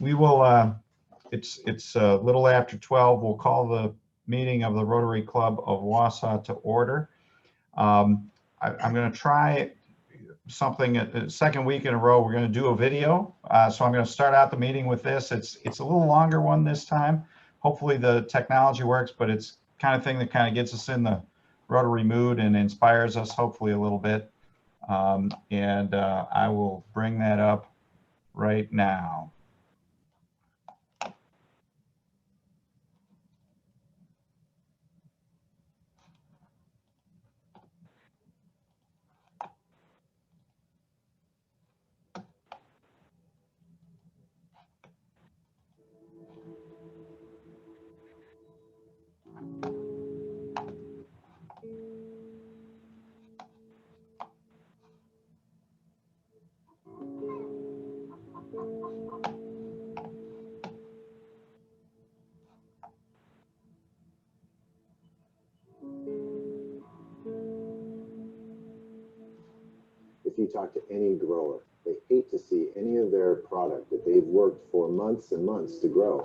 we will, it's a little after 12. We'll call the meeting of the Rotary Club of Wausau to order. I'm going to try something second week in a row. We're going to do a video. So I'm going to start out the meeting with this. It's a little longer one this time. Hopefully the technology works, but it's kind of thing that kind of gets us in the Rotary mood and inspires us hopefully a little bit. I will bring that up right now. If you talk to any grower, they hate to see any of their product that they've worked for months and months to grow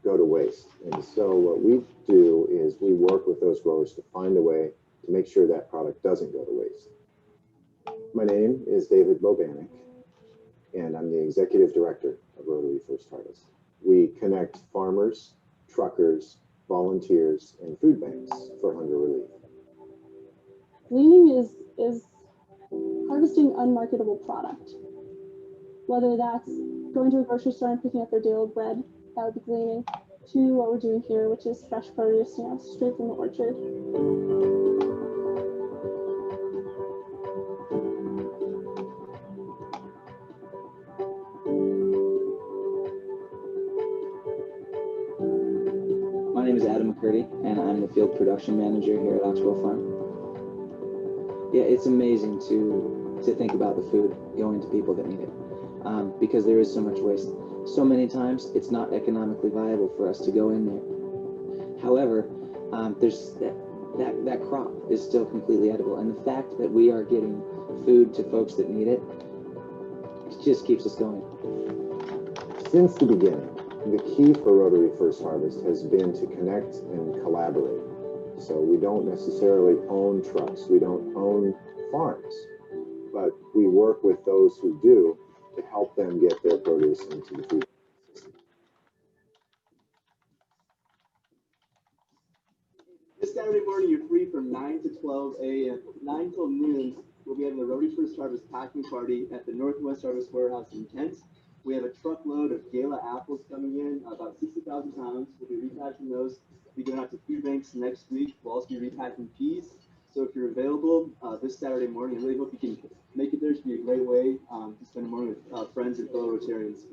go to waste. And so what we do is we work with those growers to find a way to make sure that product doesn't go to waste. My name is David Bobanek, and I'm the Executive Director of Rotary First Harvest. We connect farmers, truckers, volunteers, and food banks for hunger relief. Gleaning is harvesting unmarketable product. Whether that's going to a grocery store and picking up their daily bread, that would be gleaning, to what we're doing here, which is fresh produce, straight from the orchard. My name is Adam McCurdy, and I'm the field production manager here at Oxbow Farm. Yeah, it's amazing to think about the food going to people that need it, because there is so much waste. So many times it's not economically viable for us to go in there. However, there's that crop is still completely edible, and the fact that we are getting food to folks that need it just keeps us going. Since the beginning, the key for Rotary First Harvest has been to connect and collaborate. So we don't necessarily own trucks, we don't own farms, but we work with those who do to help them get their produce into the food system. This Saturday morning, you're free from 9 to 12 a.m. 9 till noon, we'll be having the Rotary First Harvest packing party at the Northwest Harvest Warehouse in Kent. We have a truckload of gala apples coming in, about 60,000 pounds. We'll be repacking those. We'll be going out to food banks next week. We'll also be repacking peas. So if you're available this Saturday morning, I really hope you can make it there. It should be a great way to spend a morning with friends and fellow Rotarians.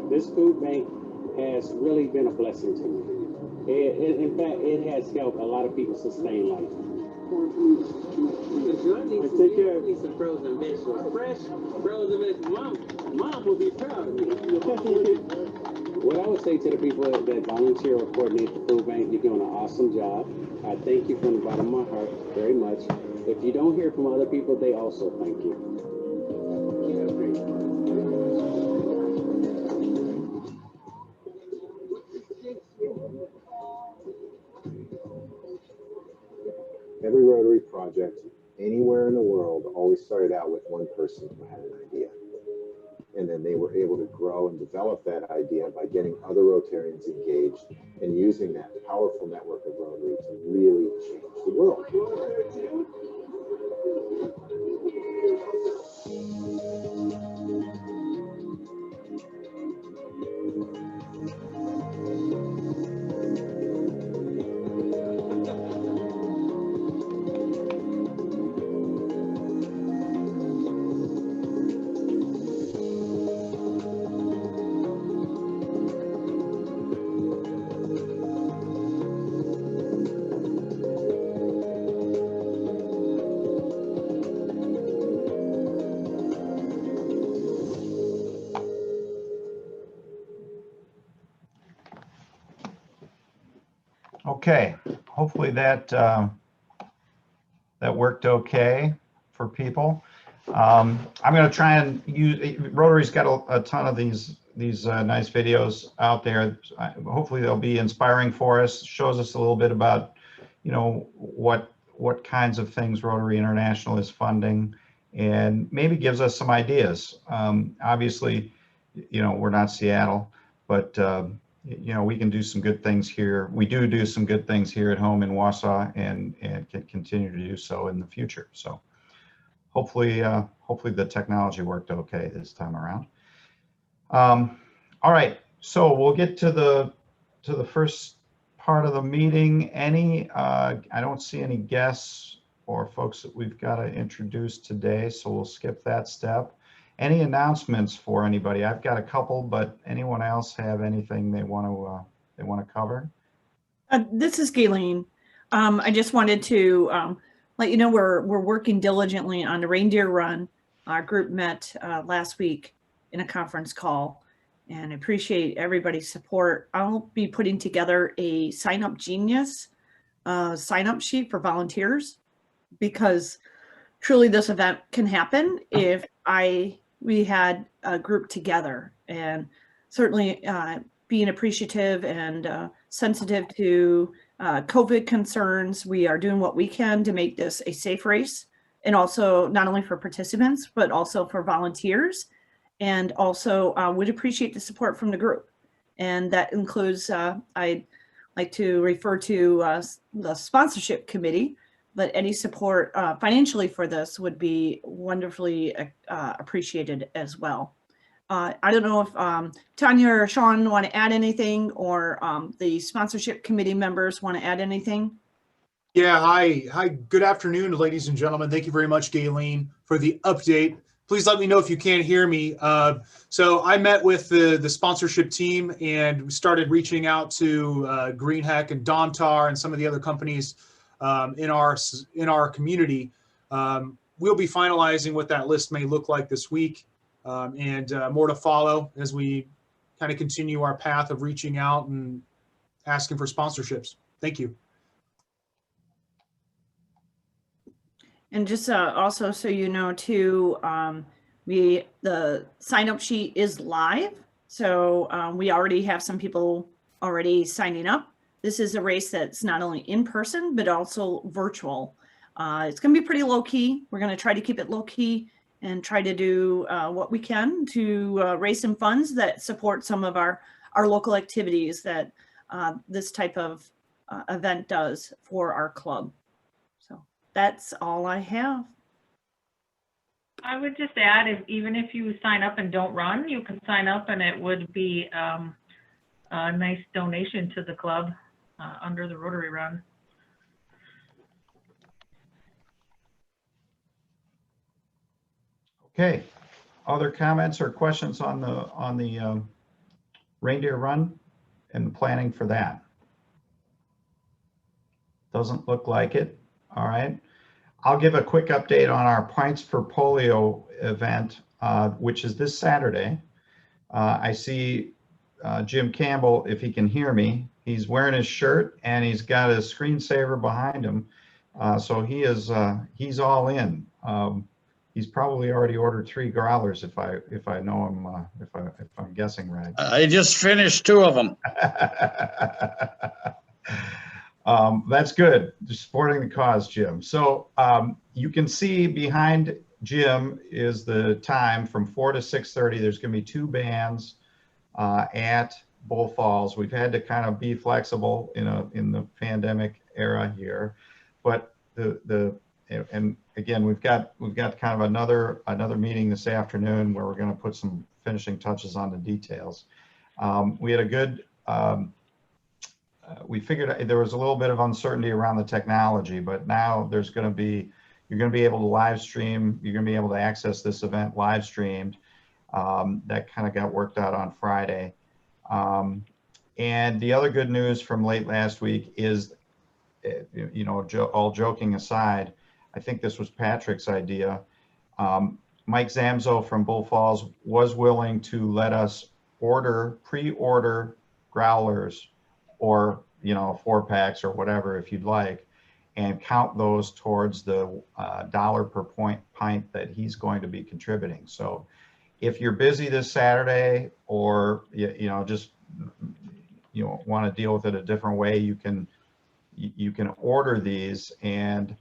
This food bank has really been a blessing to me. In fact, it has helped a lot of people sustain life. Take care. Need some frozen vegetables. Fresh frozen vegetables. Mom will be proud of me. What I would say to the people that volunteer or coordinate the food bank, you're doing an awesome job. I thank you from the bottom of my heart very much. If you don't hear from other people, they also thank you. Every Rotary project anywhere in the world always started out with one person who had an idea. And then they were able to grow and develop that idea by getting other Rotarians engaged and using that powerful network of Rotary to really change the world. Okay, hopefully that that worked okay for people. I'm going to try and use, Rotary's got a ton of these nice videos out there. Hopefully they'll be inspiring for us, shows us a little bit about, you know, what kinds of things Rotary International is funding, and maybe gives us some ideas. Obviously, you know, we're not Seattle, but you know, we can do some good things here. We do some good things here at home in Wausau, and can continue to do so in the future. So hopefully the technology worked okay this time around. All right, so we'll get to the first part of the meeting. I don't see any guests or folks that we've got to introduce today, so we'll skip that step. Any announcements for anybody? I've got a couple, but anyone else have anything they want to cover? This is Gayleen. I just wanted to let you know we're working diligently on the reindeer run. Our group met last week in a conference call, and I appreciate everybody's support. I'll be putting together a Sign Up Genius sign-up sheet for volunteers, because truly this event can happen if we had a group together. And certainly being appreciative and sensitive to COVID concerns, we are doing what we can to make this a safe race, and also not only for participants, but also for volunteers. And also would appreciate the support from the group. And that includes, I'd like to refer to the sponsorship committee, but any support financially for this would be wonderfully appreciated as well. I don't know if Tanya or Sean want to add anything, or the sponsorship committee members want to add anything. Yeah, hi, good afternoon, ladies and gentlemen. Thank you very much, Gayleen, for the update. Please let me know if you can't hear me. So I met with the sponsorship team, and we started reaching out to Greenheck and Domtar and some of the other companies in our community. We'll be finalizing what that list may look like this week, and more to follow as we kind of continue our path of reaching out and asking for sponsorships. Thank you. And just also so you know too, the sign up sheet is live. So we already have some people already signing up. This is a race that's not only in person, but also virtual. It's gonna be pretty low key. We're gonna try to keep it low key and try to do what we can to raise some funds that support some of our local activities that this type of event does for our club. That's all I have. I would just add, even if you sign up and don't run, you can sign up, and it would be a nice donation to the club under the Rotary Run. Okay. Other comments or questions on the reindeer run and the planning for that? Doesn't look like it. All right. I'll give a quick update on our Pints for Polio event, which is this Saturday. I see Jim Campbell, if he can hear me. He's wearing his shirt and he's got his screensaver behind him. So he's all in. He's probably already ordered 3 growlers if I know him, if I'm guessing right. I just finished 2 of them. That's good. Just supporting the cause, Jim. So you can see behind Jim is the time from 4 to 6:30. There's going to be 2 bands at Bull Falls. We've had to kind of be flexible in the pandemic era here, but and again we've got kind of another meeting this afternoon where we're going to put some finishing touches on the details. We had a good. We figured there was a little bit of uncertainty around the technology, but now you're going to be able to live stream. You're going to be able to access this event live streamed. That kind of got worked out on Friday. And the other good news from late last week is, all joking aside, I think this was Patrick's idea. Mike Zamzo from Bull Falls was willing to let us pre-order growlers or you know, 4-packs or whatever, if you'd like, and count those towards the dollar per pint that he's going to be contributing. So if you're busy this Saturday, or you know, just want to deal with it a different way, you can order these, and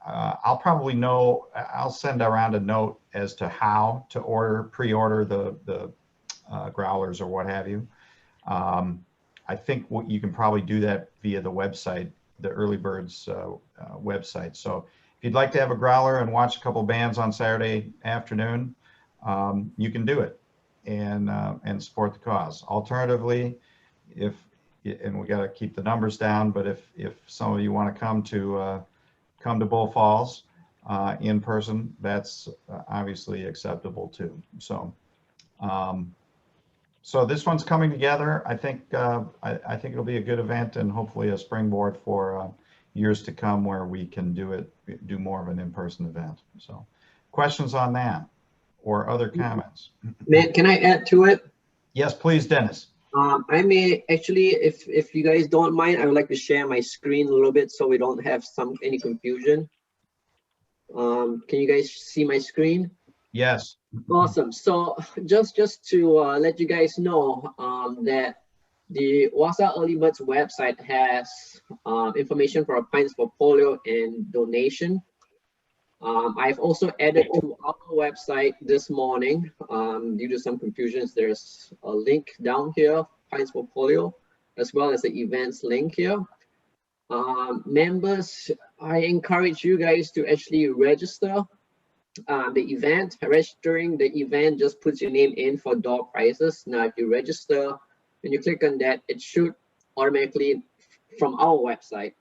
I'll probably I'll send around a note as to how to pre-order the growlers or what have you. I think you can probably do that via the website, the Early Birds website. So if you'd like to have a growler and watch a couple bands on Saturday afternoon, you can do it and support the cause. Alternatively, and we got to keep the numbers down, but if some of you want to come to Bull Falls in person, that's obviously acceptable too. So so this one's coming together. I think I think it'll be a good event, and hopefully a springboard for years to come where we can do more of an in-person event. So questions on that or other comments? Matt, can I add to it? Yes, please, Dennis. I may actually, if you guys don't mind, I would like to share my screen a little bit so we don't have any confusion. Can you guys see my screen? Yes. Awesome. So just to let you guys know that the Wausau Early Birds website has information for Pints for Polio and donation. I've also added to our website this morning, due to some confusions, there's a link down here, Pints for Polio, as well as the events link here. Members, I encourage you guys to actually register the event. Registering the event just puts your name in for door prizes. Now, if you register, when you click on that, it should automatically, from our website,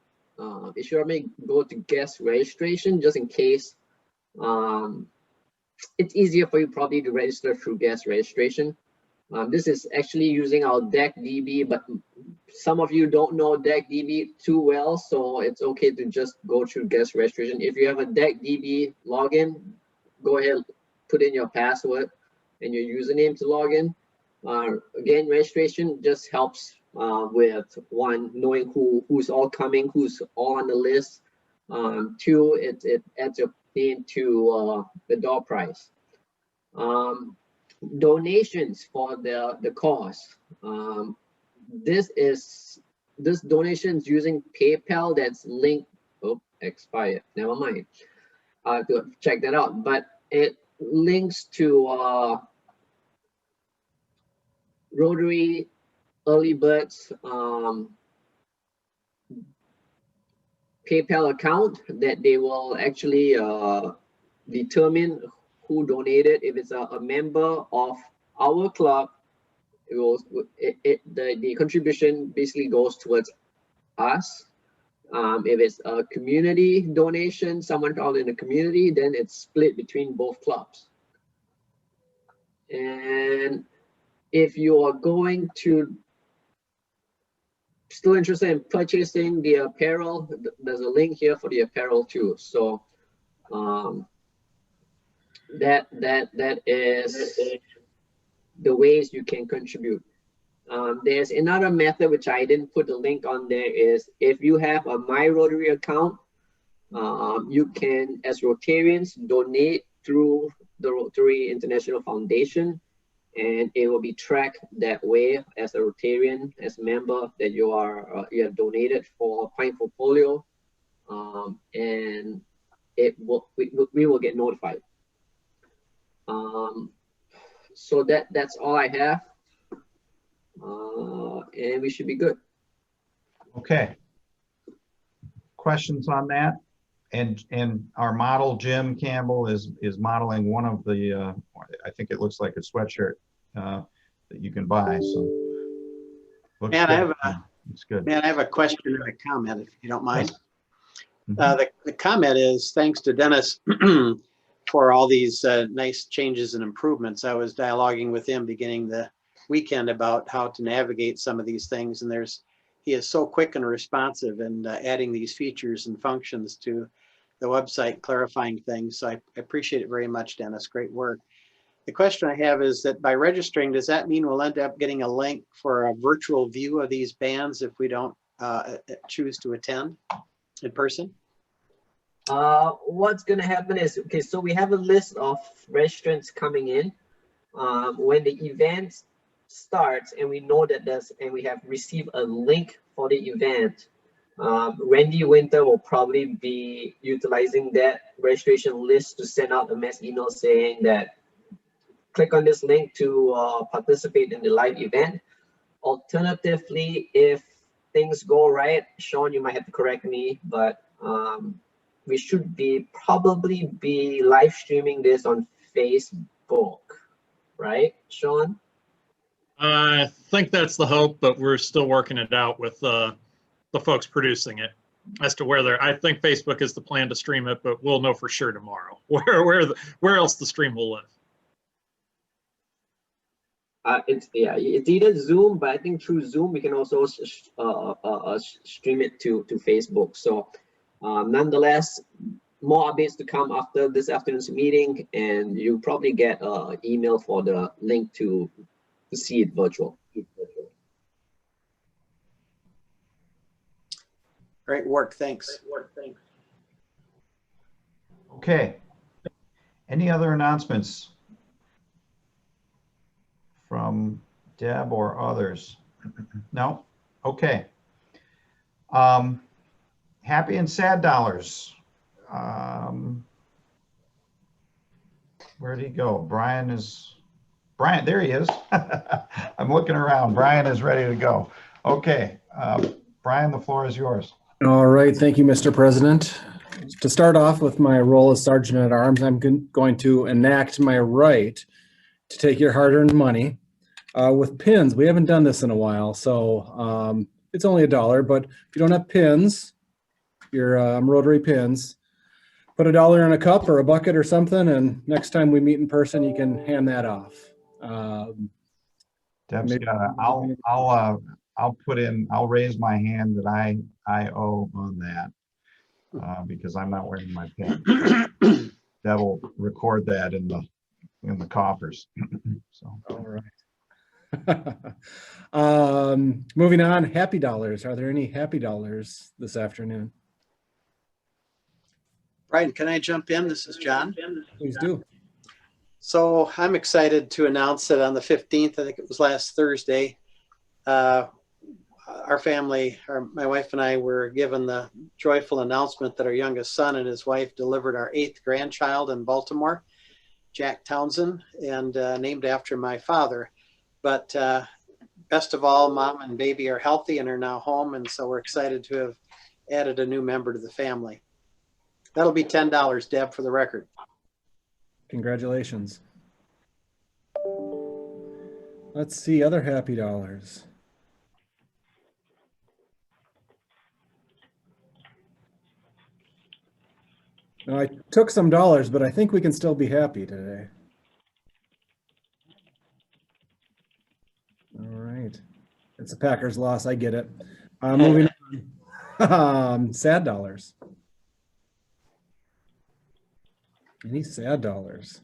it should automatically go to guest registration, just in case. It's easier for you probably to register through guest registration. This is actually using our DECDB, but some of you don't know DECDB too well, so it's okay to just go through guest registration. If you have a DECDB login, go ahead, put in your password and your username to log in. Again, registration just helps with one, knowing who's all coming, who's all on the list. Two, it adds your name to the door prize. Donations for the cause. This donations using PayPal that's linked. Oh, expired. Never mind. I have to check that out. But it links to Rotary Early Birds PayPal account that they will actually determine who donated. If it's a member of our club, the contribution basically goes towards us. If it's a community donation, someone found in the community, then it's split between both clubs. And if you are going to still interested in purchasing the apparel, there's a link here for the apparel too. So that is the ways you can contribute. There's another method which I didn't put the link on there, is if you have a My Rotary account, you can, as Rotarians, donate through the Rotary International Foundation, and it will be tracked that way as a Rotarian, as a member, that you have donated for Pint for Polio, and we will get notified. So that's all I have, and we should be good. Okay. Questions on that? And our model, Jim Campbell, is modeling one of the, I think it looks like a sweatshirt that you can buy. So looks Man, good. It's good. Man, I have a question and a comment, if you don't mind. Yes. The comment is, thanks to Dennis for all these nice changes and improvements. I was dialoguing with him beginning the weekend about how to navigate some of these things, and he is so quick and responsive in adding these features and functions to the website, clarifying things. So I appreciate it very much, Dennis. Great work. The question I have is that by registering, does that mean we'll end up getting a link for a virtual view of these bands if we don't choose to attend in person? What's gonna happen is, okay, so we have a list of registrants coming in. When the event starts and we know that we have received a link for the event, Randy Winter will probably be utilizing that registration list to send out a mass email saying that click on this link to participate in the live event. Alternatively, if things go right, Sean, you might have to correct me, but we should probably be live streaming this on Facebook, right, Sean? I think that's the hope, but we're still working it out with the folks producing it as to where I think Facebook is the plan to stream it, but we'll know for sure tomorrow where else the stream will live. It's either Zoom, but I think through Zoom we can also stream it to Facebook. So nonetheless, more updates to come after this afternoon's meeting, and you'll probably get an email for the link to see it virtual. Great work, thanks. Okay. Any other announcements from Deb or others? No? Okay. Happy and sad dollars. Where'd he go? Brian, there he is. I'm looking around. Brian is ready to go. Okay. Brian, the floor is yours. All right. Thank you, Mr. President. To start off with my role as Sergeant at Arms, I'm going to enact my right to take your hard-earned money with pins. We haven't done this in a while, so it's only $1, but if you don't have pins, your Rotary pins, put $1 in a cup or a bucket or something, and next time we meet in person, you can hand that off. Deb's got I'll raise my hand that I owe on that because I'm not wearing my pin. That'll record that in the coffers. So. All right. Moving on, happy dollars. Are there any happy dollars this afternoon? Brian, can I jump in? This is John. Please do. So I'm excited to announce that on the 15th, I think it was last Thursday, our family, my wife and I were given the joyful announcement that our youngest son and his wife delivered our 8th grandchild in Baltimore, Jack Townsend, and named after my father. But best of all, mom and baby are healthy and are now home. And so we're excited to have added a new member to the family. That'll be $10, Deb, for the record. Congratulations. Let's see, other happy dollars. Now, I took some dollars, but I think we can still be happy today. All right. It's a Packers loss. I get it. Moving on. Sad dollars. Any sad dollars?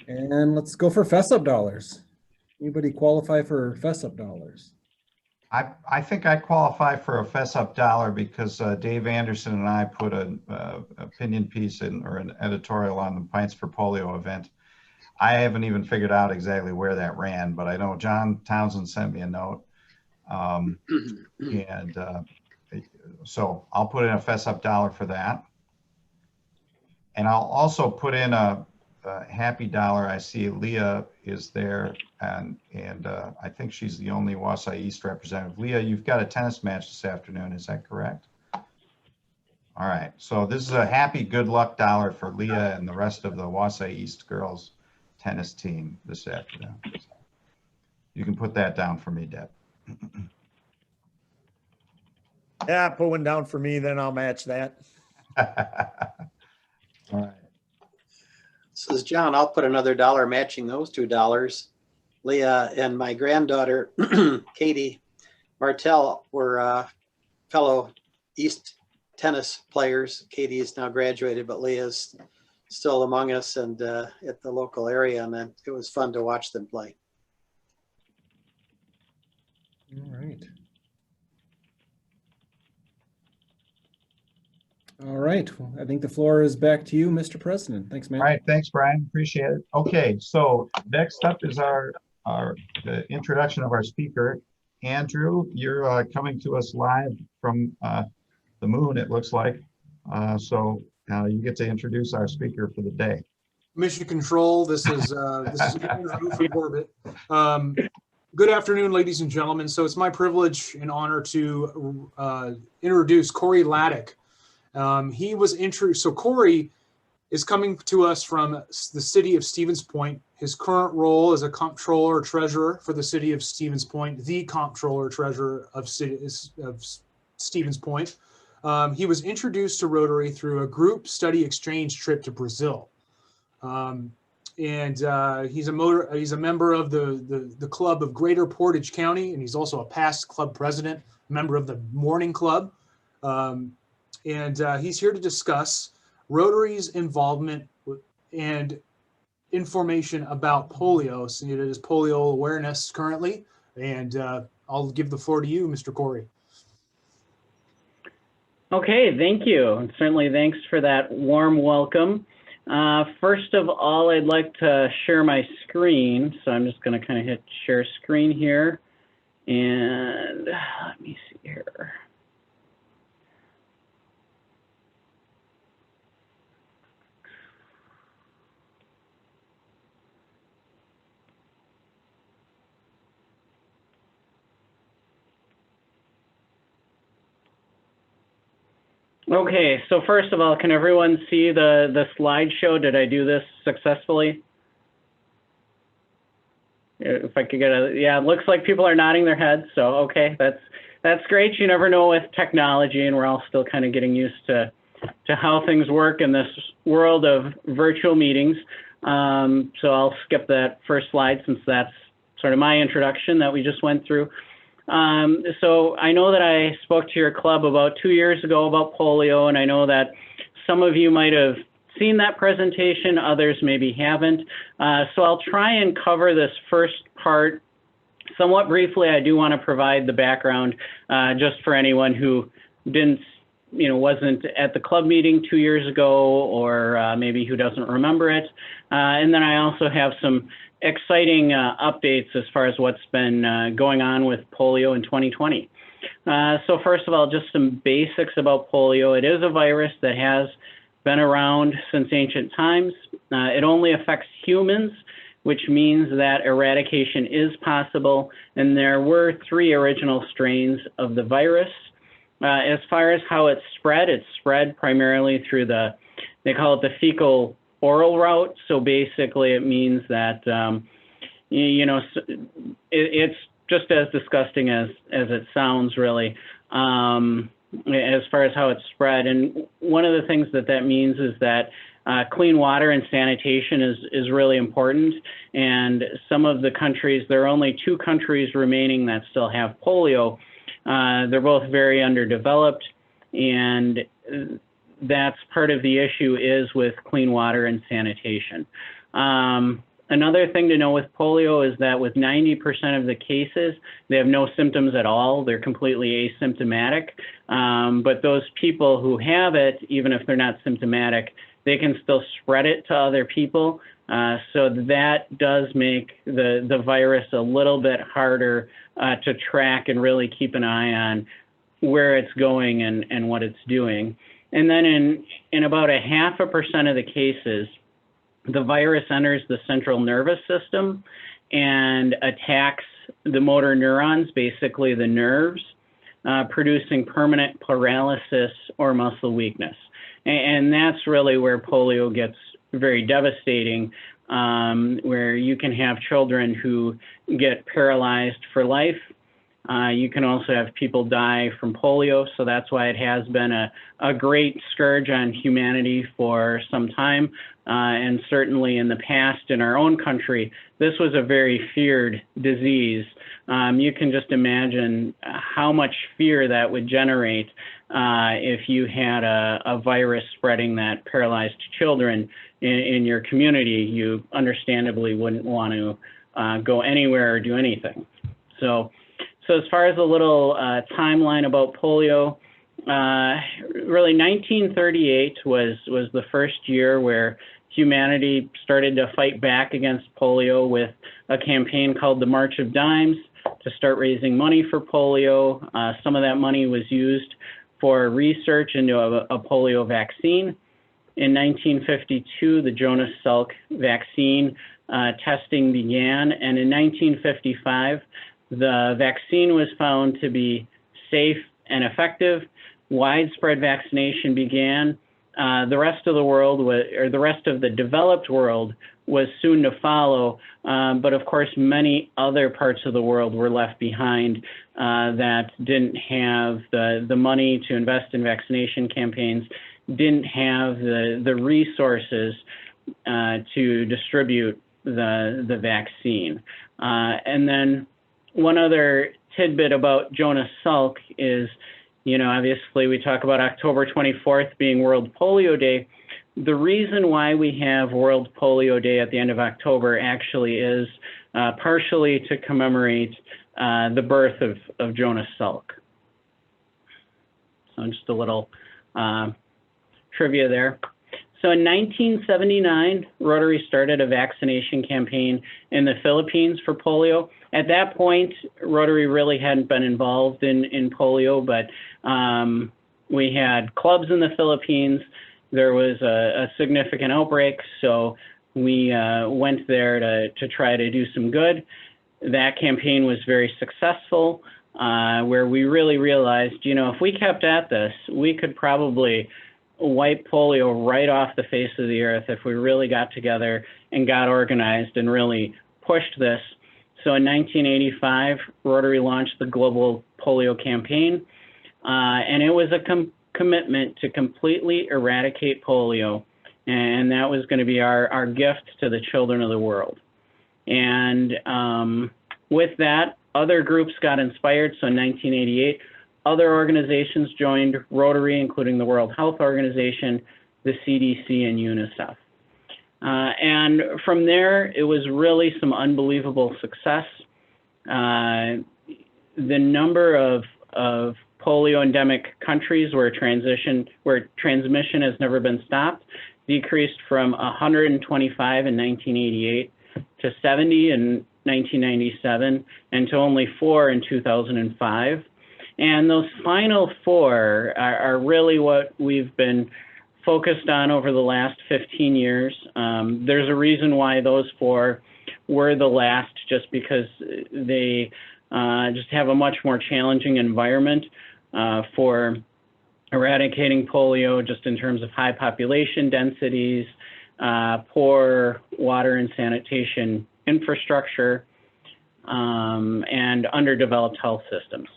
And let's go for fess up dollars. Anybody qualify for fess up dollars? I think I qualify for a fess up dollar because Dave Anderson and I put an opinion piece in or an editorial on the Pints for Polio event. I haven't even figured out exactly where that ran, but I know John Townsend sent me a note. So I'll put in a fess up dollar for that. And I'll also put in a happy dollar. I see Leah is there, and I think she's the only Wausau East representative. Leah, you've got a tennis match this afternoon, is that correct? All right, so this is a happy good luck dollar for Leah and the rest of the Wausau East girls tennis team this afternoon. You can put that down for me, Deb. Yeah, put one down for me, then I'll match that. All right. This is John. I'll put another $1 matching those $2. Leah and my granddaughter, Katie Martell, were fellow East tennis players. Katie is now graduated, but Leah's still among us and at the local area, and it was fun to watch them play. All right. Well, I think the floor is back to you, Mr. President. Thanks, man. All right, thanks, Brian. Appreciate it. Okay, so next up is the introduction of our speaker. Andrew, you're coming to us live from the moon, it looks like. So you get to introduce our speaker for the day. Mission Control, this is Andrew from Orbit. Good afternoon, ladies and gentlemen. So it's my privilege and honor to introduce Corey Ladick. He was introduced, so Corey is coming to us from the city of Stevens Point. His current role is a comptroller treasurer for the city of Stevens Point, the comptroller treasurer of Stevens Point. He was introduced to Rotary through a group study exchange trip to Brazil. He's a member of the club of Greater Portage County, and he's also a past club president, member of the Morning Club. He's here to discuss Rotary's involvement and information about polio. So it is polio awareness currently, and I'll give the floor to you, Mr. Corey. Okay, thank you. And certainly thanks for that warm welcome. First of all, I'd like to share my screen. So I'm just going to kind of hit share screen here. And let me see here. Okay, so first of all, can everyone see the slideshow? Did I do this successfully? If I could get yeah, it looks like people are nodding their heads, so okay, that's great. You never know with technology, and we're all still kind of getting used to how things work in this world of virtual meetings. So I'll skip that first slide since that's sort of my introduction that we just went through. So I know that I spoke to your club about 2 years ago about polio, and I know that some of you might have seen that presentation, others maybe haven't. So I'll try and cover this first part somewhat briefly. I do want to provide the background just for anyone who didn't, wasn't at the club meeting 2 years ago, or maybe who doesn't remember it. And then I also have some exciting updates as far as what's been going on with polio in 2020. So first of all, just some basics about polio. It is a virus that has been around since ancient times. It only affects humans, which means that eradication is possible. And there were 3 original strains of the virus. As far as how it's spread primarily through they call it the fecal oral route. So basically it means that, it's just as disgusting as it sounds, really, as far as how it's spread. And one of the things that means is that clean water and sanitation is really important. And some of the countries, there are only 2 countries remaining that still have polio. They're both very underdeveloped, and that's part of the issue is with clean water and sanitation. Another thing to know with polio is that with 90% of the cases, they have no symptoms at all. They're completely asymptomatic. But those people who have it, even if they're not symptomatic, they can still spread it to other people. So that does make the virus a little bit harder to track and really keep an eye on where it's going and what it's doing. And then in about 0.5% of the cases, the virus enters the central nervous system and attacks the motor neurons, basically the nerves, producing permanent paralysis or muscle weakness. And that's really where polio gets very devastating, where you can have children who get paralyzed for life. You can also have people die from polio, so that's why it has been a great scourge on humanity for some time. And certainly in the past, in our own country, this was a very feared disease. You can just imagine how much fear that would generate if you had a virus spreading that paralyzed children in your community. You understandably wouldn't want to go anywhere or do anything. So as far as a little timeline about polio, really 1938 was the first year where humanity started to fight back against polio with a campaign called the March of Dimes to start raising money for polio. Some of that money was used for research into a polio vaccine. In 1952, the Jonas Salk vaccine testing began, and in 1955, the vaccine was found to be safe and effective. Widespread vaccination began. The rest of the world, or the rest of the developed world, was soon to follow. But of course, many other parts of the world were left behind that didn't have the money to invest in vaccination campaigns, didn't have the resources to distribute the vaccine. And then one other tidbit about Jonas Salk is, obviously we talk about October 24th being World Polio Day. The reason why we have World Polio Day at the end of October actually is partially to commemorate the birth of Jonas Salk. So just a little trivia there. So in 1979, Rotary started a vaccination campaign in the Philippines for polio. At that point, Rotary really hadn't been involved in polio, but we had clubs in the Philippines. There was a significant outbreak, so we went there to try to do some good. That campaign was very successful, where we really realized, if we kept at this, we could probably wipe polio right off the face of the earth if we really got together and got organized and really pushed this. So in 1985, Rotary launched the Global Polio Campaign, and it was a commitment to completely eradicate polio, and that was going to be our gift to the children of the world. And with that, other groups got inspired. So in 1988, other organizations joined Rotary, including the World Health Organization, the CDC, and UNICEF. And from there, it was really some unbelievable success. The number of polio endemic countries where transmission has never been stopped decreased from 125 in 1988 to 70 in 1997 and to only 4 in 2005. And those final 4 are really what we've been focused on over the last 15 years. There's a reason why those 4 were the last, just because they just have a much more challenging environment for eradicating polio, just in terms of high population densities, poor water and sanitation infrastructure, and underdeveloped health systems.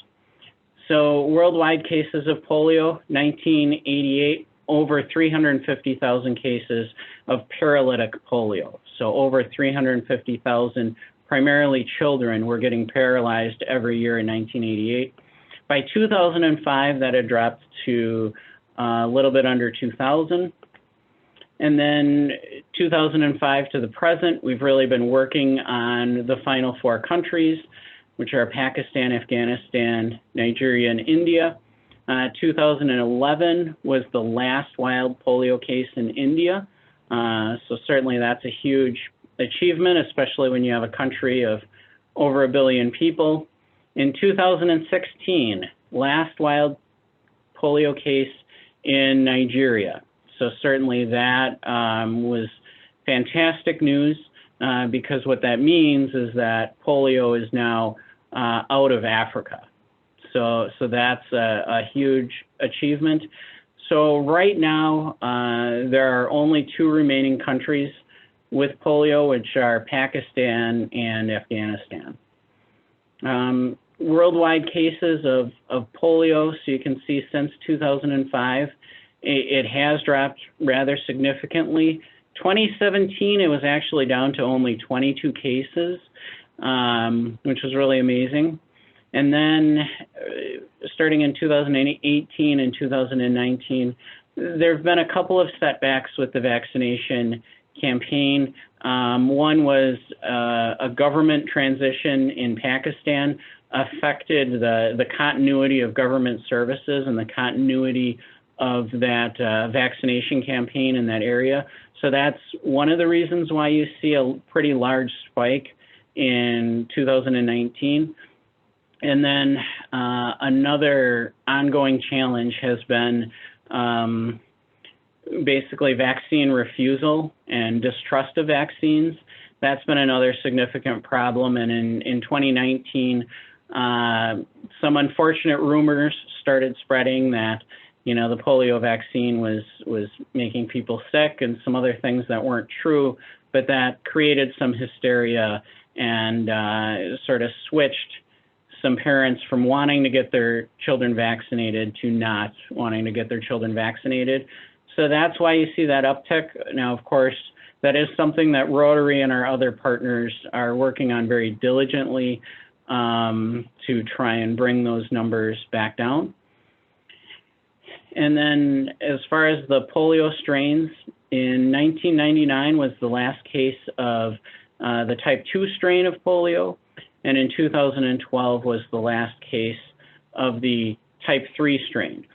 So worldwide cases of polio, 1988, over 350,000 cases of paralytic polio. So over 350,000, primarily children, were getting paralyzed every year in 1988. By 2005, that had dropped to a little bit under 2,000. And then 2005 to the present, we've really been working on the final 4 countries, which are Pakistan, Afghanistan, Nigeria, and India. 2011 was the last wild polio case in India. So certainly that's a huge achievement, especially when you have a country of over 1 billion people. In 2016, last wild polio case in Nigeria. So certainly that was fantastic news, because what that means is that polio is now out of Africa. So that's a huge achievement. So right now, there are only 2 remaining countries with polio, which are Pakistan and Afghanistan. Worldwide cases of polio, so you can see since 2005, it has dropped rather significantly. 2017, it was actually down to only 22 cases, which was really amazing. And then starting in 2018 and 2019, there have been a couple of setbacks with the vaccination campaign. One was a government transition in Pakistan. affected the continuity of government services and the continuity of that vaccination campaign in that area. So that's one of the reasons why you see a pretty large spike in 2019. And then another ongoing challenge has been basically vaccine refusal and distrust of vaccines. That's been another significant problem. And in 2019, some unfortunate rumors started spreading that, you know, the polio vaccine was making people sick and some other things that weren't true, but that created some hysteria and sort of switched some parents from wanting to get their children vaccinated to not wanting to get their children vaccinated. So that's why you see that uptick. Now, of course, that is something that Rotary and our other partners are working on very diligently to try and bring those numbers back down. And then as far as the polio strains, in 1999 was the last case of the type 2 strain of polio, and in 2012 was the last case of the type 3 strain.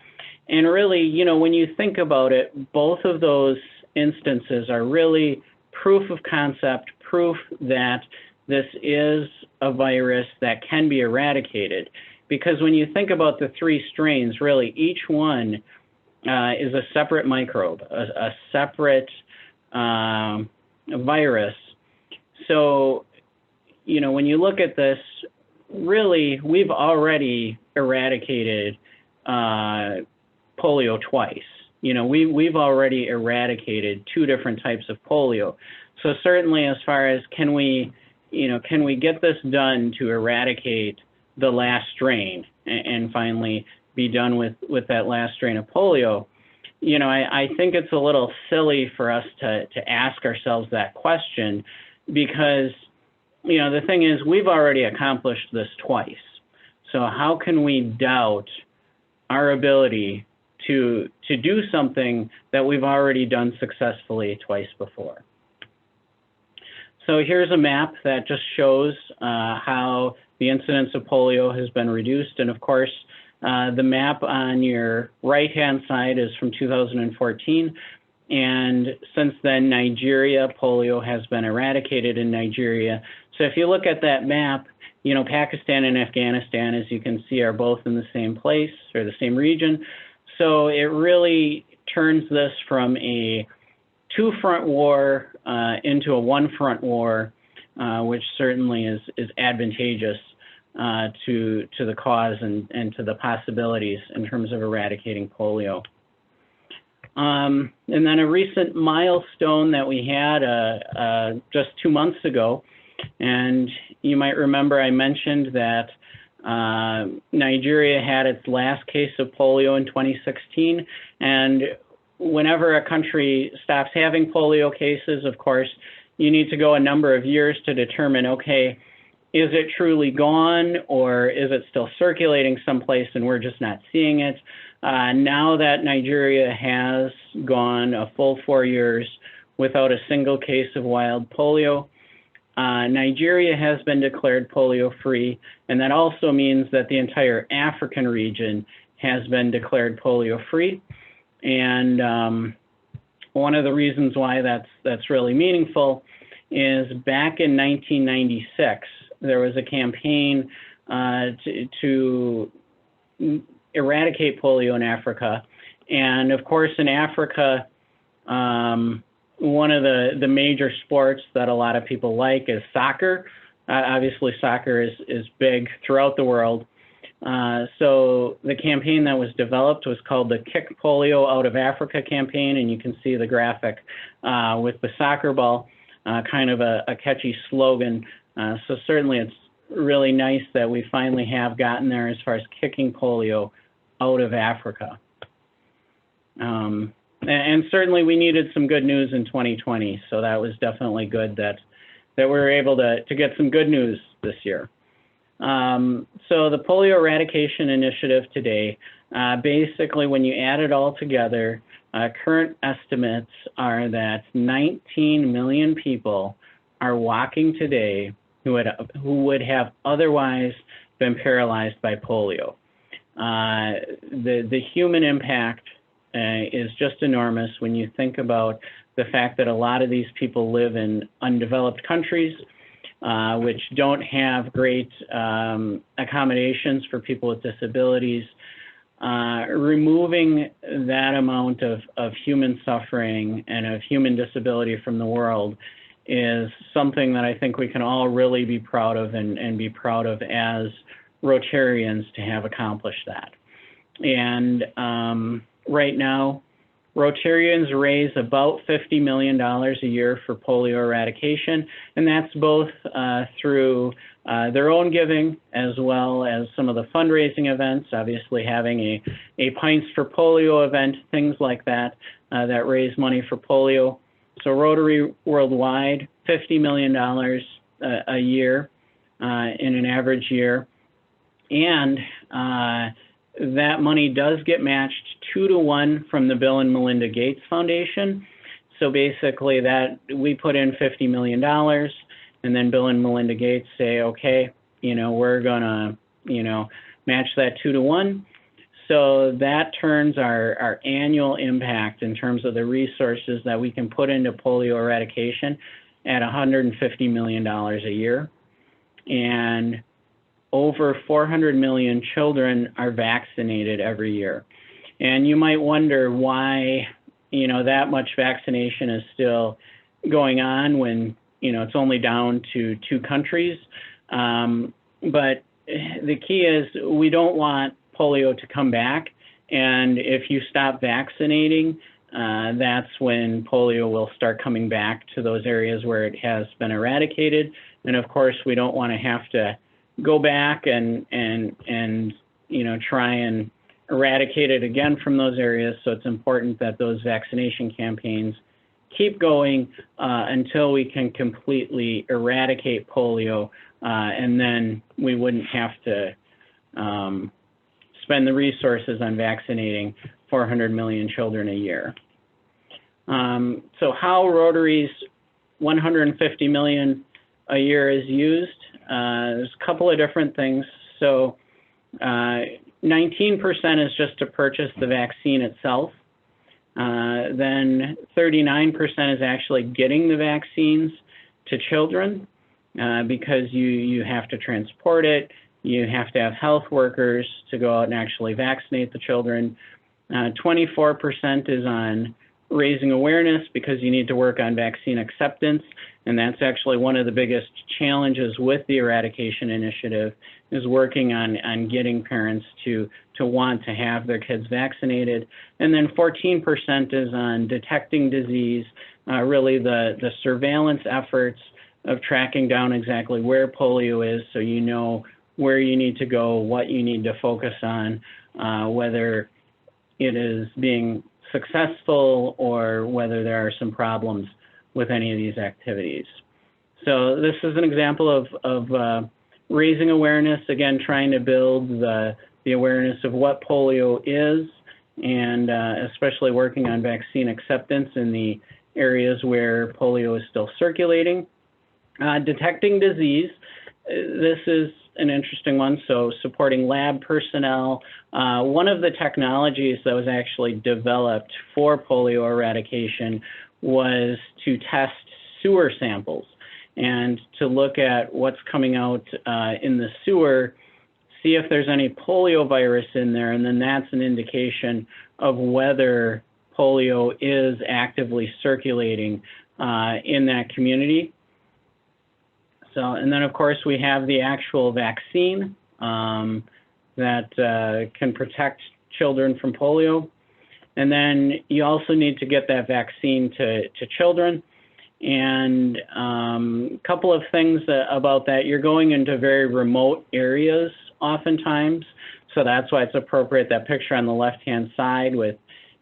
And really, you know, when you think about it, both of those instances are really proof of concept, proof that this is a virus that can be eradicated. Because when you think about the 3 strains, really each one is a separate microbe, a separate virus. So, you know, when you look at this, really, we've already eradicated polio twice. You know, we've already eradicated 2 different types of polio. So certainly as far as can we get this done to eradicate the last strain and finally be done with that last strain of polio, you know, I think it's a little silly for us to ask ourselves that question because, you know, the thing is we've already accomplished this twice. So how can we doubt our ability to do something that we've already done successfully twice before? So here's a map that just shows how the incidence of polio has been reduced. And of course, the map on your right-hand side is from 2014. And since then, Nigeria, polio has been eradicated in Nigeria. So if you look at that map, you know, Pakistan and Afghanistan, as you can see, are both in the same place or the same region. So it really turns this from a 2-front war into a 1-front war, which certainly is advantageous to the cause and to the possibilities in terms of eradicating polio. And then a recent milestone that we had just 2 months ago, and you might remember I mentioned that Nigeria had its last case of polio in 2016, and whenever a country stops having polio cases, of course, you need to go a number of years to determine, okay, is it truly gone or is it still circulating someplace and we're just not seeing it? Now that Nigeria has gone a full 4 years without a single case of wild polio, Nigeria has been declared polio-free, and that also means that the entire African region has been declared polio-free. And one of the reasons why that's really meaningful is back in 1996, there was a campaign to eradicate polio in Africa. And of course, in Africa, one of the major sports that a lot of people like is soccer. Obviously, soccer is big throughout the world. So the campaign that was developed was called the Kick Polio Out of Africa campaign, and you can see the graphic with the soccer ball, kind of a catchy slogan. So certainly it's really nice that we finally have gotten there as far as kicking polio out of Africa. And certainly we needed some good news in 2020, so that was definitely good that we were able to get some good news this year. So the polio eradication initiative today, basically when you add it all together, current estimates are that 19 million people are walking today who would have otherwise been paralyzed by polio. The human impact is just enormous when you think about the fact that a lot of these people live in undeveloped countries, which don't have great accommodations for people with disabilities. Removing that amount of human suffering and of human disability from the world is something that I think we can all really be proud of and be proud of as Rotarians to have accomplished that. And right now, Rotarians raise about $50 million a year for polio eradication, and that's both through their own giving as well as some of the fundraising events, obviously having a Pints for Polio event, things like that, that raise money for polio. So Rotary worldwide, $50 million a year in an average year. And that money does get matched 2-to-1 from the Bill and Melinda Gates Foundation. So basically that we put in $50 million and then Bill and Melinda Gates say, okay, we're gonna, match that 2-to-1. So that turns our annual impact in terms of the resources that we can put into polio eradication at $150 million a year. And over 400 million children are vaccinated every year. And you might wonder why, that much vaccination is still going on when, it's only down to 2 countries. But the key is we don't want polio to come back. And if you stop vaccinating, that's when polio will start coming back to those areas where it has been eradicated. And of course, we don't want to have to go back and try and eradicate it again from those areas. So it's important that those vaccination campaigns keep going until we can completely eradicate polio, and then we wouldn't have to spend the resources on vaccinating 400 million children a year. So how Rotary's $150 million a year is used, there's a couple of different things. So 19% is just to purchase the vaccine itself. Then 39% is actually getting the vaccines to children because you have to transport it. You have to have health workers to go out and actually vaccinate the children. 24% is on raising awareness because you need to work on vaccine acceptance. And that's actually one of the biggest challenges with the eradication initiative is working on getting parents to want to have their kids vaccinated. And then 14% is on detecting disease, really the surveillance efforts of tracking down exactly where polio is so you know where you need to go, what you need to focus on, whether it is being successful or whether there are some problems with any of these activities. So this is an example of raising awareness, again, trying to build the awareness of what polio is, and especially working on vaccine acceptance in the areas where polio is still circulating. Detecting disease, this is an interesting one, so supporting lab personnel. One of the technologies that was actually developed for polio eradication was to test sewer samples and to look at what's coming out in the sewer, see if there's any polio virus in there, and then that's an indication of whether polio is actively circulating in that community. So, and then of course we have the actual vaccine that can protect children from polio. And then you also need to get that vaccine to children. And a couple of things about that, you're going into very remote areas oftentimes. So that's why it's appropriate, that picture on the left-hand side with,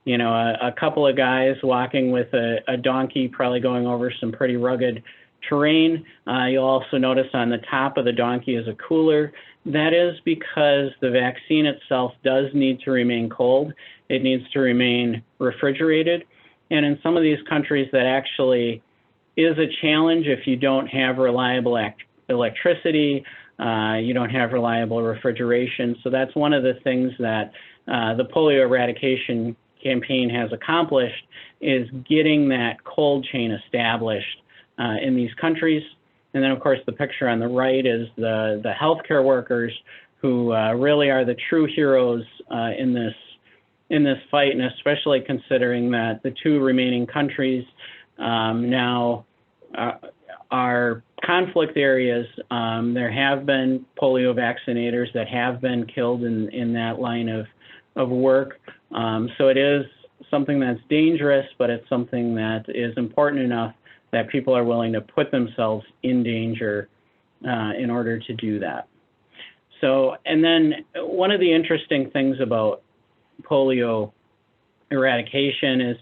a couple of guys walking with a donkey, probably going over some pretty rugged terrain. You'll also notice on the top of the donkey is a cooler. That is because the vaccine itself does need to remain cold. It needs to remain refrigerated. And in some of these countries, that actually is a challenge if you don't have reliable electricity You don't have reliable refrigeration. So that's one of the things that the polio eradication campaign has accomplished, is getting that cold chain established in these countries. And then, of course, the picture on the right is the healthcare workers who really are the true heroes in this fight, and especially considering that the two remaining countries now are conflict areas. There have been polio vaccinators that have been killed in that line of work. So it is something that's dangerous, but it's something that is important enough that people are willing to put themselves in danger in order to do that. So, and then one of the interesting things about polio eradication is,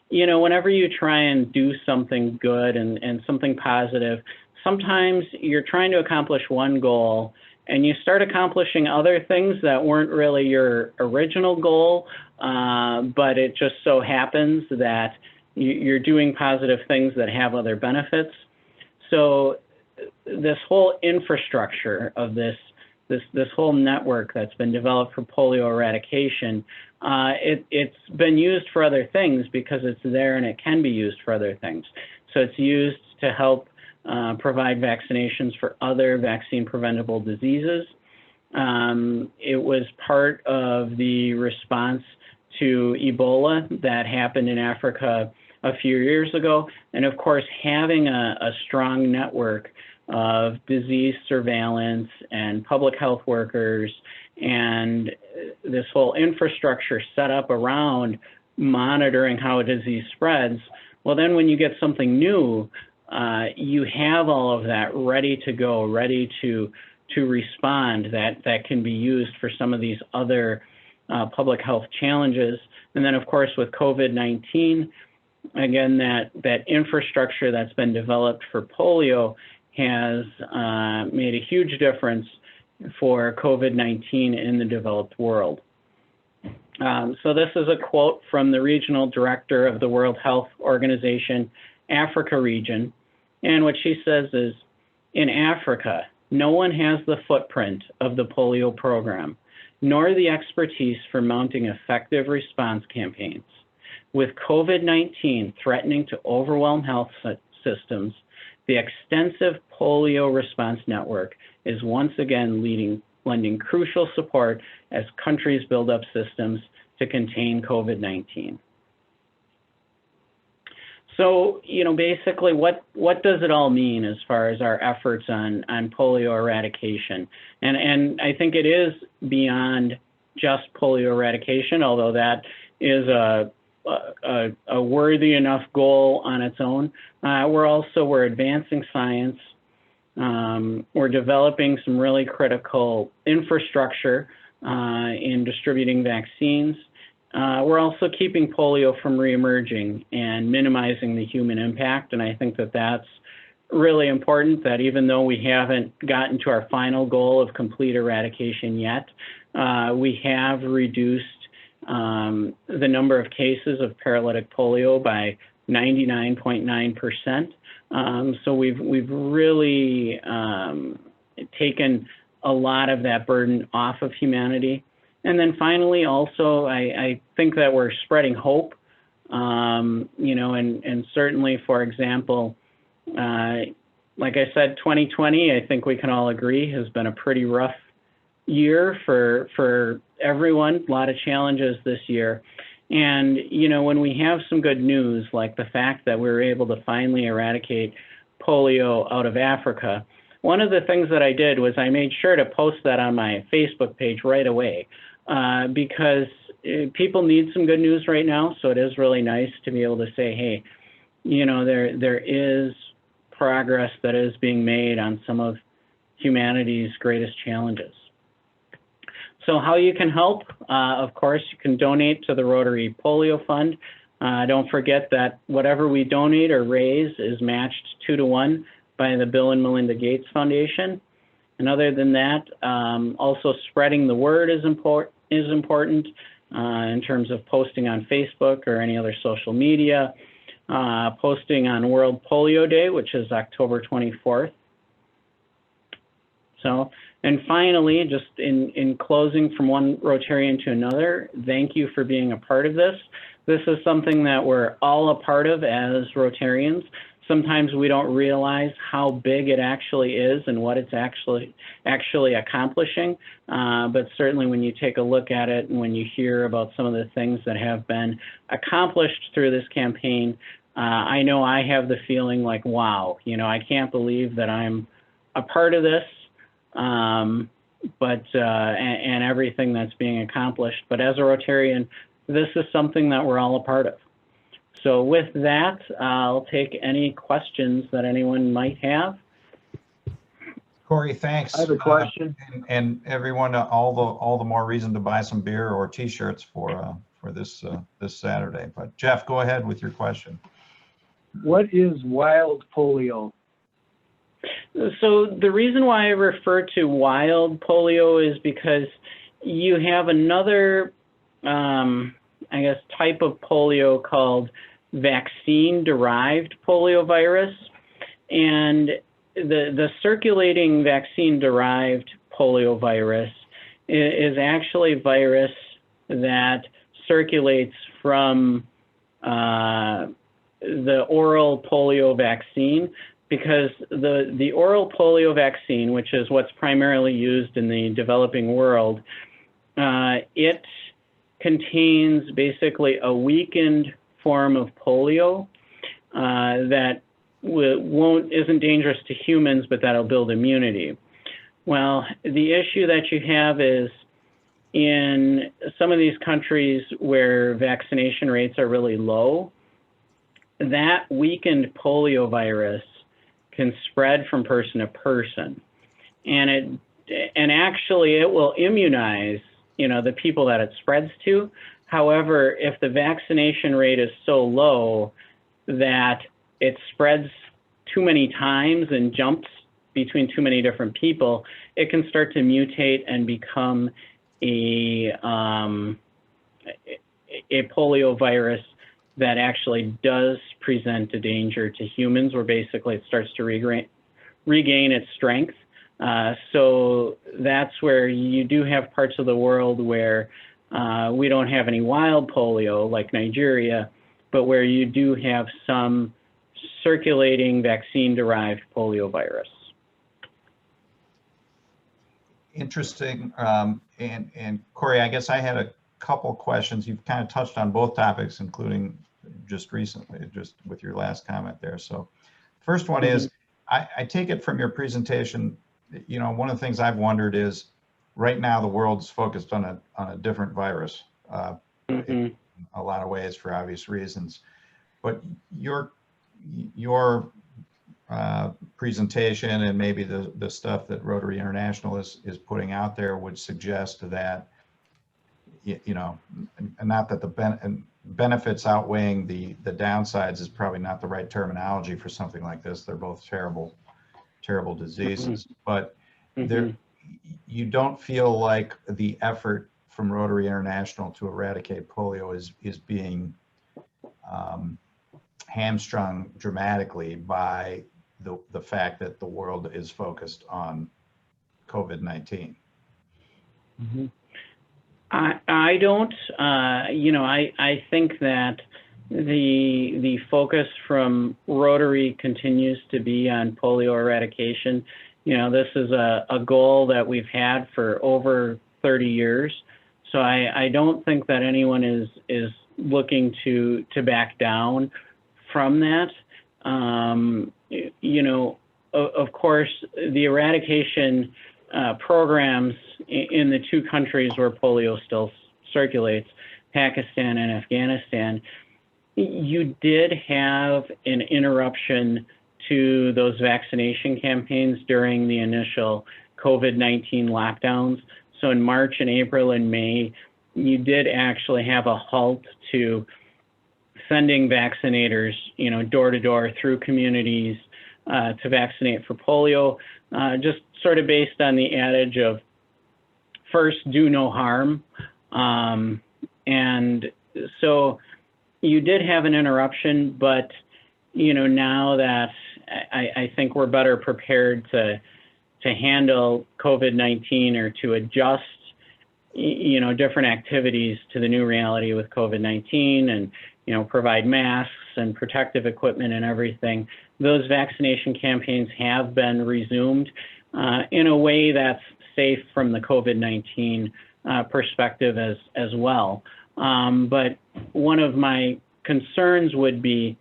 you know, whenever you try and do something good and something positive, sometimes you're trying to accomplish one goal and you start accomplishing other things that weren't really your original goal, but it just so happens that you're doing positive things that have other benefits. So this whole infrastructure of this whole network that's been developed for polio eradication, it's been used for other things because it's there and it can be used for other things. So it's used to help provide vaccinations for other vaccine preventable diseases. It was part of the response to Ebola that happened in Africa a few years ago. And of course, having a strong network of disease surveillance and public health workers and this whole infrastructure set up around monitoring how a disease spreads, well, then when you get something new, you have all of that ready to go, ready to respond, that can be used for some of these other public health challenges. And then, of course, with COVID-19, again, that infrastructure that's been developed for polio has made a huge difference for COVID-19 in the developed world. So this is a quote from the regional director of the World Health Organization, Africa region. And what she says is, in Africa, no one has the footprint of the polio program, nor the expertise for mounting effective response campaigns. With COVID-19 threatening to overwhelm health systems, the extensive polio response network is once again lending crucial support as countries build up systems to contain COVID-19. So, you know, basically what does it all mean as far as our efforts on polio eradication? And I think it is beyond just polio eradication, although that is a worthy enough goal on its own. We're advancing science. We're developing some really critical infrastructure in distributing vaccines. We're also keeping polio from reemerging and minimizing the human impact. And I think that that's really important, that even though we haven't gotten to our final goal of complete eradication yet, we have reduced the number of cases of paralytic polio by 99.9%. So we've really taken a lot of that burden off of humanity. And then finally, also, I think that we're spreading hope, you know, and certainly, for example, like I said, 2020, I think we can all agree, has been a pretty rough year for everyone, a lot of challenges this year. And, you know, when we have some good news, like the fact that we were able to finally eradicate polio out of Africa, one of the things that I did was I made sure to post that on my Facebook page right away, because people need some good news right now. So it is really nice to be able to say, hey, you know, there is progress that is being made on some of humanity's greatest challenges. So how you can help, of course, you can donate to the Rotary Polio Fund. Don't forget that whatever we donate or raise is matched 2-to-1 by the Bill and Melinda Gates Foundation. And other than that, also spreading the word is important in terms of posting on Facebook or any other social media, posting on World Polio Day, which is October 24th. So And finally, just in closing from one Rotarian to another, thank you for being a part of this. This is something that we're all a part of as Rotarians. Sometimes we don't realize how big it actually is and what it's actually accomplishing. But certainly when you take a look at it and when you hear about some of the things that have been accomplished through this campaign, I know I have the feeling like, wow, you know, I can't believe that I'm a part of this, and everything that's being accomplished. But as a Rotarian, this is something that we're all a part of. So with that, I'll take any questions that anyone might have. Corey, thanks. I have a question. And everyone, all the more reason to buy some beer or T-shirts for this Saturday. But Jeff, go ahead with your question. What is wild polio? So the reason why I refer to wild polio is because you have another, I guess, type of polio called vaccine-derived poliovirus, and the circulating vaccine-derived poliovirus is actually a virus that circulates from the oral polio vaccine, because the oral polio vaccine, which is what's primarily used in the developing world, it contains basically a weakened form of polio that isn't dangerous to humans, but that'll build immunity. Well, the issue that you have is in some of these countries where vaccination rates are really low, that weakened polio virus can spread from person to person, and actually it will immunize, you know, the people that it spreads to. However, if the vaccination rate is so low that it spreads too many times and jumps between too many different people, it can start to mutate and become a polio virus that actually does present a danger to humans, where basically it starts to regain its strength. So that's where you do have parts of the world where we don't have any wild polio, like Nigeria, but where you do have some circulating vaccine-derived polio virus. Interesting. And Corey, I guess I had a couple questions. You've kind of touched on both topics, including just recently, just with your last comment there. So first one is, I take it from your presentation, you know, one of the things I've wondered is, right now the world's focused on a different virus in a lot of ways for obvious reasons. But your presentation and maybe the stuff that Rotary International is putting out there would suggest that, you know, not that the benefits outweighing the downsides is probably not the right terminology for something like this. They're both terrible diseases, but you don't feel like the effort from Rotary International to eradicate polio is being hamstrung dramatically by the fact that the world is focused on COVID-19. I don't, you know, I think that the focus from Rotary continues to be on polio eradication. You know, this is a goal that we've had for over 30 years. So I don't think that anyone is looking to back down from that. You know, of course, the eradication programs in the two countries where polio still circulates, Pakistan and Afghanistan, you did have an interruption to those vaccination campaigns during the initial COVID-19 lockdowns. So in March and April and May, you did actually have a halt to sending vaccinators, you know, door to door through communities to vaccinate for polio, just sort of based on the adage of first do no harm. And so you did have an interruption, but, you know, now that I think we're better prepared to to handle COVID-19 or to adjust, different activities to the new reality with COVID-19 and, provide masks and protective equipment and everything. Those vaccination campaigns have been resumed in a way that's safe from the COVID-19 perspective as well. But one of my concerns would be,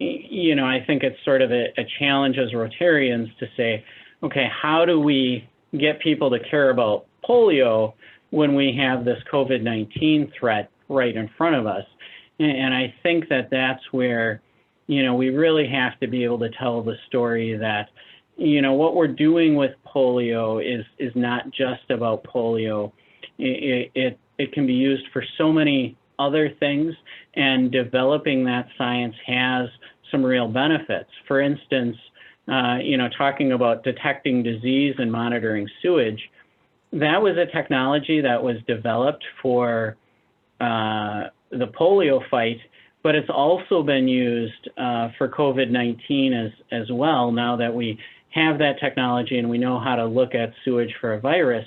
I think it's sort of a challenge as Rotarians to say, okay, how do we get people to care about polio when we have this COVID-19 threat right in front of us? And I think that that's where, we really have to be able to tell the story that, what we're doing with polio is not just about polio. It can be used for so many other things, and developing that science has some real benefits. For instance, talking about detecting disease and monitoring sewage, that was a technology that was developed for the polio fight, but it's also been used for COVID-19 as well. Now that we have that technology and we know how to look at sewage for a virus,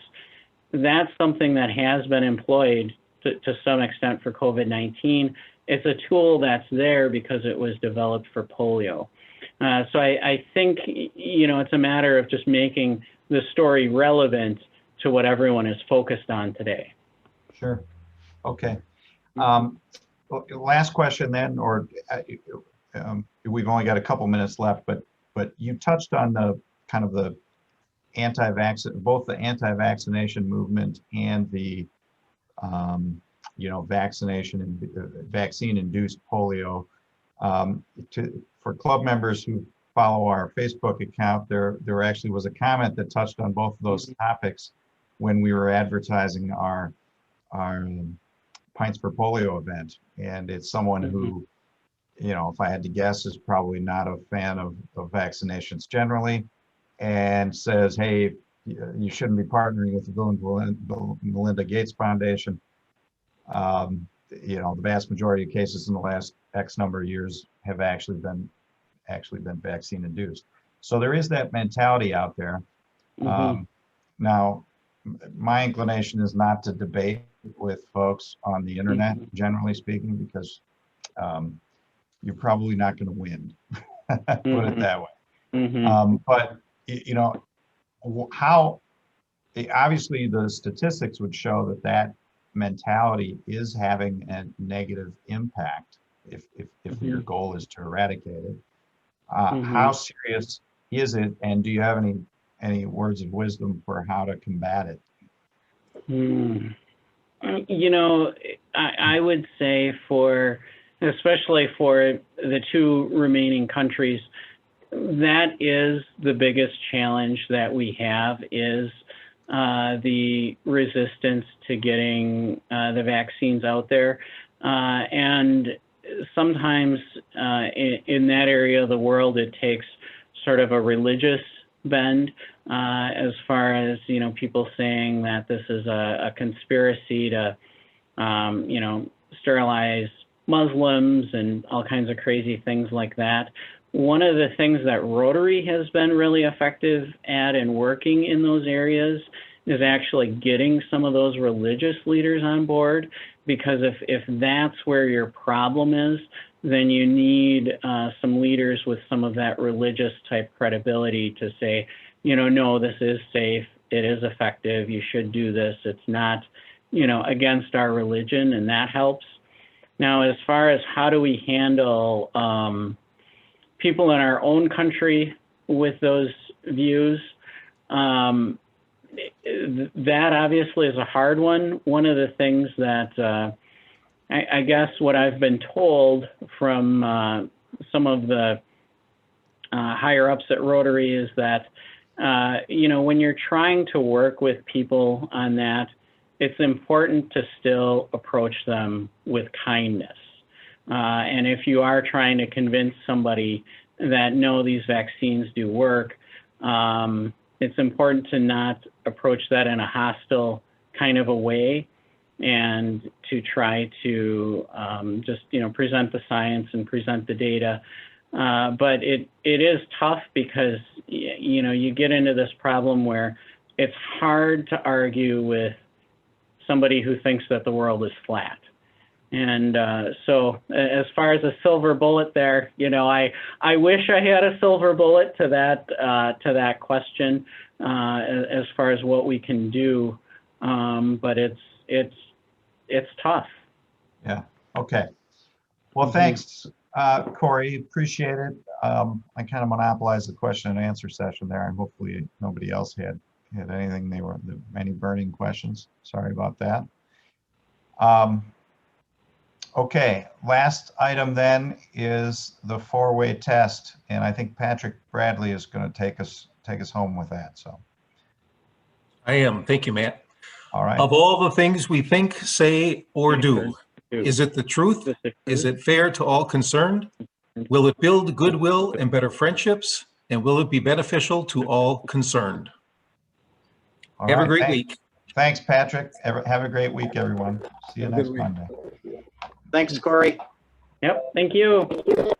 that's something that has been employed to some extent for COVID-19. It's a tool that's there because it was developed for polio. So I think, it's a matter of just making the story relevant to what everyone is focused on today. Sure. Okay. Last question then, or we've only got a couple minutes left, but you touched on the kind of the both the anti-vaccination movement and the vaccination and vaccine-induced polio. For club members who follow our Facebook account, there actually was a comment that touched on both of those topics when we were advertising our Pints for Polio event. And it's someone who, if I had to guess, is probably not a fan of vaccinations generally, and says, hey, you shouldn't be partnering with the Bill and Melinda Gates Foundation. The vast majority of cases in the last X number of years have actually been vaccine induced. So there is that mentality out there. Now, my inclination is not to debate with folks on the internet, generally speaking, because you're probably not going to win. Put it that way. But how obviously the statistics would show that mentality is having a negative impact if your goal is to eradicate it. How serious is it, and do you have any words of wisdom for how to combat it? I would say especially for the two remaining countries, that is the biggest challenge that we have, is the resistance to getting the vaccines out there. And sometimes in that area of the world, it takes sort of a religious bend, as far as, people saying that this is a conspiracy to, sterilize Muslims and all kinds of crazy things like that. One of the things that Rotary has been really effective at in working in those areas is actually getting some of those religious leaders on board, because if that's where your problem is, then you need some leaders with some of that religious type credibility to say, no, this is safe, it is effective, you should do this, it's not, against our religion, and that helps. Now, as far as how do we handle people in our own country with those views, that obviously is a hard one. One of the things that I guess what I've been told from some of the higher ups at Rotary is that, when you're trying to work with people on that, it's important to still approach them with kindness. And if you are trying to convince somebody that, no, these vaccines do work, it's important to not approach that in a hostile kind of a way, and to try to just, present the science and present the data But it is tough because, you know, you get into this problem where it's hard to argue with somebody who thinks that the world is flat. And so as far as a silver bullet there, you know, I wish I had a silver bullet to that question as far as what we can do. But it's tough. Yeah. Okay. Well, thanks, Corey. Appreciate it. I kind of monopolized the question and answer session there, and hopefully nobody else had anything. They were any burning questions. Sorry about that. Okay, last item then is the four-way test, and I think Patrick Bradley is going to take us home with that. So I am. Thank you, Matt. All right. Of all the things we think, say, or do, is it the truth? Is it fair to all concerned? Will it build goodwill and better friendships? And will it be beneficial to all concerned? All Have right, a great week. Thanks, Patrick. Have a great week, everyone. See you next Monday. Thanks, Corey. Yep, thank you.